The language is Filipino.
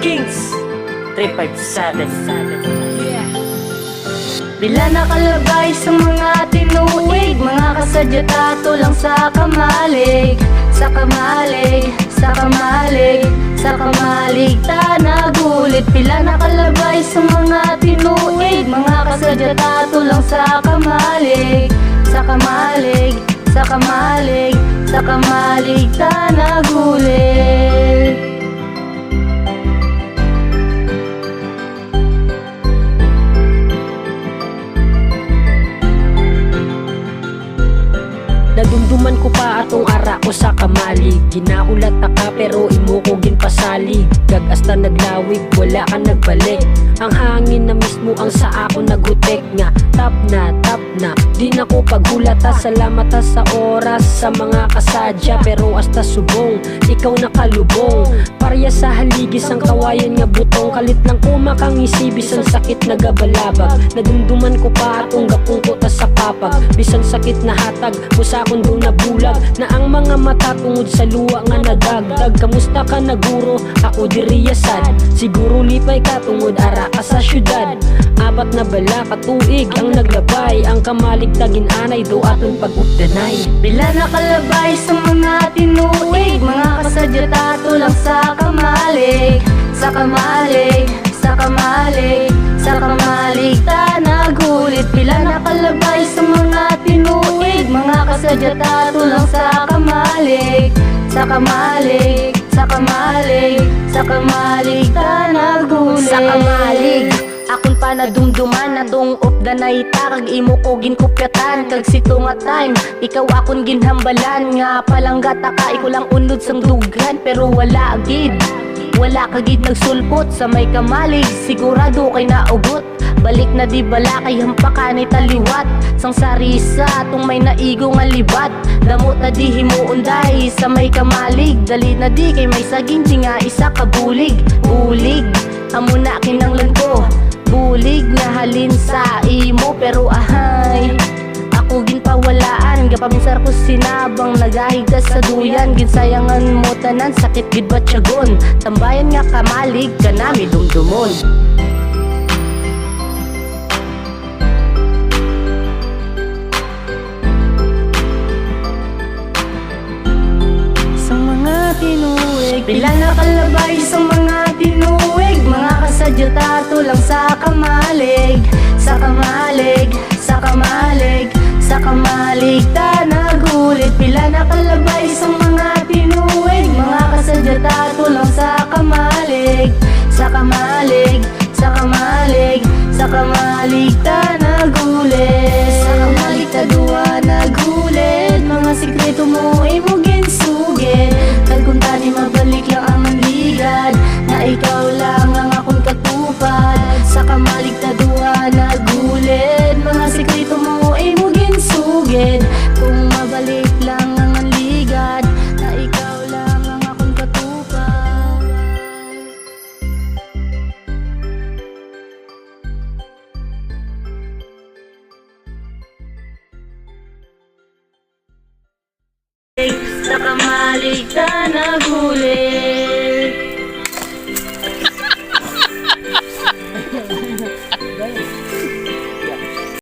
Kings 357. Bila nakalabay sa mga tinuig, mga kasadya tato lang sa kamalig. Sa kamalig, sa kamalig, sa kamalig ta nagulit. Bila nakalabay sa mga tinuig, mga kasadya tato lang sa kamalig. Sa kamalig, sa kamalig, sa kamalig ta nagulit. Nadumduman ko pa atong ara ko sa kamalig. Ginahulat ka pero imo ko ginpasalig. Gagasta naglawig, wala ka nagbalik. Ang hangin na mismo ang sa ako nagutek nga. Tap na, di na ko paghulata. Salamat sa oras sa mga kasadya, pero hasta subong, ikaw nakalubong. Parya sa haligis ang kawayan nga butong. Kalit lang ko makangisibis ang sakit na gabalabag. Nadumduman ko pa atong gapungko ta sa papag. Bisan sakit na hatag, musa akong doon nabulag. Na ang mga mata tungod sa luwa nga nadagdag. Kamusta ka na guro? Ako diriyasad. Siguro lipay ka tungod ara ka sa syudad. Apat na bala katuig ang naglabay. Ang kamalig tagin anay do aton pag-updanay. Bila nakalabay sa mga tinuig, mga kasadya tato lang sa kamalig. Sa kamalig, sa kamalig, sa kamalig ta nagulit. Bila nakalabay sa mga tinuig, mga kasadya tato lang sa kamalig. Sa kamalig, sa kamalig, sa kamalig ta nagulit. Sa kamalig akon pa nadumduman atong updanay ta. Kag imo ko ginkupyatan kag sito nga time ikaw akon ginhambalan. Nga palanggata ka iko lang unod sang dugan, pero wala agid, wala kagid nagsulpot sa may kamalig. Sigurado kay naugot, balik na di bala kay hampakan ay taliwat. Sang sarisa atong may naigo nga libat. Damot na di himuunday sa may kamalig. Dali na di kay may saging di nga isa kabulig. Bulig, amo na kinanglan ko. Bulig nga halin sa imo, pero ahay ako ginpawalaan. Gapaminsar ko sinabang nagahigdas sa duyan. Ginsayangan mo tanan, sakit gid batyagon. Tambayan nga kamalig ka nami dumdumon. Sa mga tinuig, bila nakalabay sa mga tinuig, mga kasadya tato lang sa kamalig. Sa kamalig, sa kamalig, sa kamalig ta nagulit. Bila nakalabay sa mga tinuig, mga kasadya tato lang sa kamalig. Sa kamalig, sa kamalig, sa kamalig ta nagulit. Sa kamalig ta duwa nagulit. Mga sikreto mo imo ginsugid. Kag kung tani mabalik lang ang manligad, na ikaw lang ang akong katupad. Sa kamalig ta duwa nagulit. Mga sikreto mo imo ginsugid. Kung mabalik lang ang manligad, na ikaw lang ang akong katupad. Sa kamalig ta nagulit.